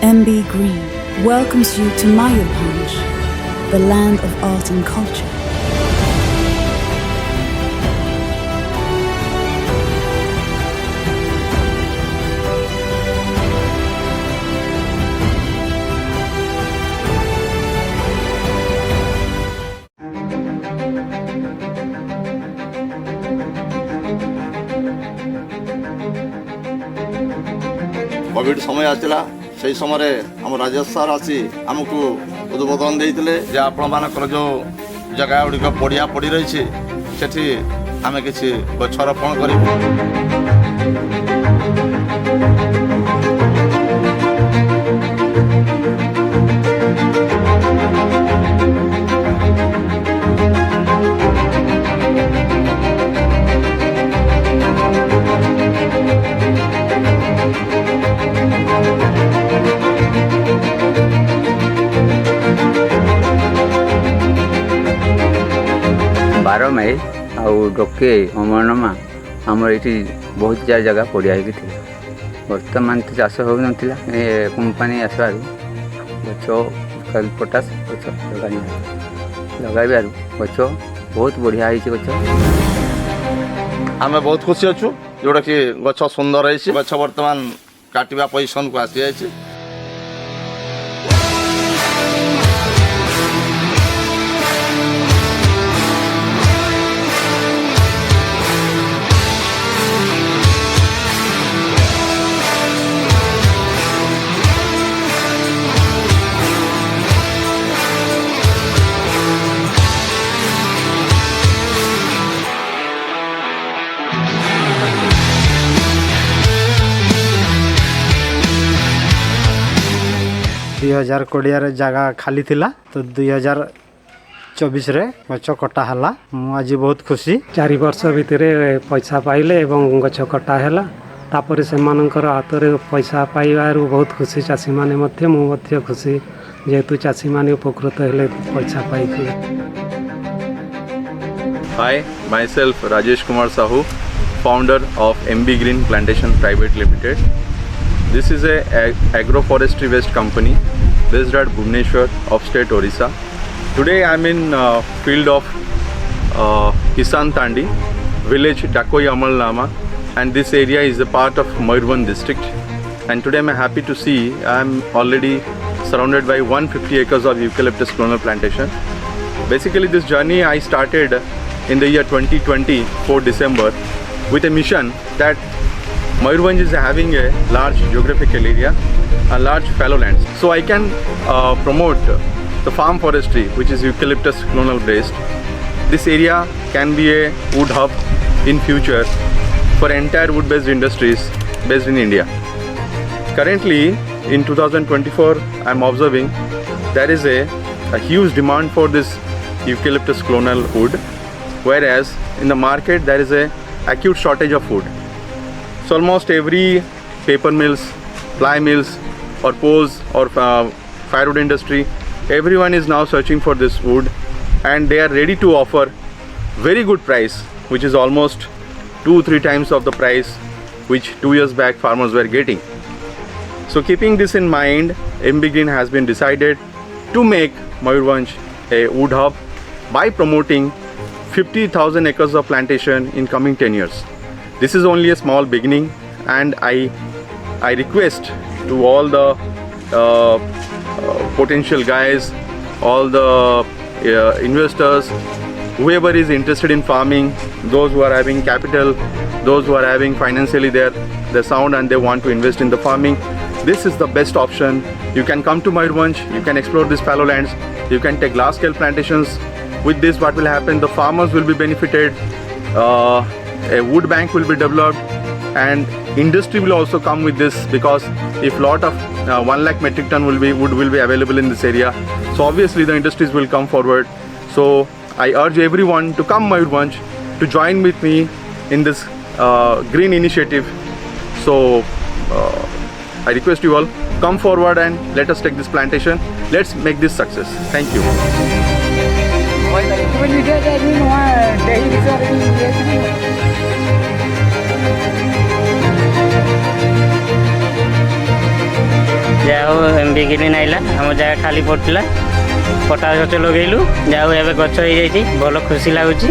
MB Green welcomes you to Mayurbhanj, the land of art and culture. Covid समय आसला से समय आम राजेश सार आसी आमको उद्बोधन देते जे आपण मानकर जो जगह गुड़िक पड़िया पड़ रही से आम किसी गछरोपण कर बार मई डके अमरमा आमर ये बहुत जार जगह पड़िया थी बर्तमान तो चाष हो नाला कंपानी आसबार गच पोटास गच लगाइबार गच बहुत बढ़िया गच आम बहुत खुशी अच्छु जोटा कि गछ सुंदर है गछ बर्तमान काटिबा पोजिशन को आसी जाइए दुई 2020 जगह खाली थिला तो 2024 रे गछ कटा हला मु आज बहुत खुशी 4 वर्ष भितर पैसा पाइले एवं गछ कटा हैला तापर से मानकर हाथ रे पैसा पाइबार बहुत खुशी चाषी माने मध्य मु मध्य खुशी जेहेतु चाषी माने उपकृत हेले पैसा पाइथिले। Hi, myself Rajesh Kumar Sahu, founder of MB Green Plantation Private Limited. This is a agroforestry waste company based at Bhubaneswar, upstate Orissa. Today I am in field of Kisan Tandi, village Dakoi Amalnama, and this area is a part of Mayurbhanj district. And today I am happy to see I am already surrounded by 150 acres of eucalyptus clonal plantation. Basically this journey I started in the year 2020, 4 December, with a mission that Mayurbhanj is having a large geographical area, a large fallow lands. So I can promote the farm forestry, which is eucalyptus clonal based. This area can be a wood hub in future for entire wood based industries based in India. Currently in 2024 I am observing there is a huge demand for this eucalyptus clonal wood, whereas in the market there is a acute shortage of wood. So almost every paper mills, ply mills or poles or firewood industry, everyone is now searching for this wood and they are ready to offer very good price, which is almost 2-3 times of the price which 2 years back farmers were getting. So keeping this in mind, MB Green has been decided to make Mayurbhanj a wood hub by promoting 50,000 acres of plantation in coming 10 years. This is only a small beginning, and I request to all the potential guys, all the investors, whoever is interested in farming, those who are having capital, those who are having financially their sound and they want to invest in the farming, this is the best option. You can come to Mayurbhanj, you can explore these fallow lands, you can take large scale plantations. With this what will happen, the farmers will be benefited, a wood bank will be developed, and industry will also come with this, because if lot of 1 lakh metric ton wood will be available in this area, so obviously the industries will come forward. So I urge everyone to come Mayurbhanj to join with me in this green initiative. So I request you all, come forward and let us take this plantation. Let's make this success. Thank you. ଯାହା ହଉ M B green ଆଇଲା ଆମ ଜାଗା ଖାଲି ପଡ଼ିଥିଲା potash ଗଛ ଲଗେଇଲୁ ଯାହା ହଉ ଏବେ ଗଛ ହେଇଯାଇଛି ଭଲ ଖୁସି ଲାଗୁଛି।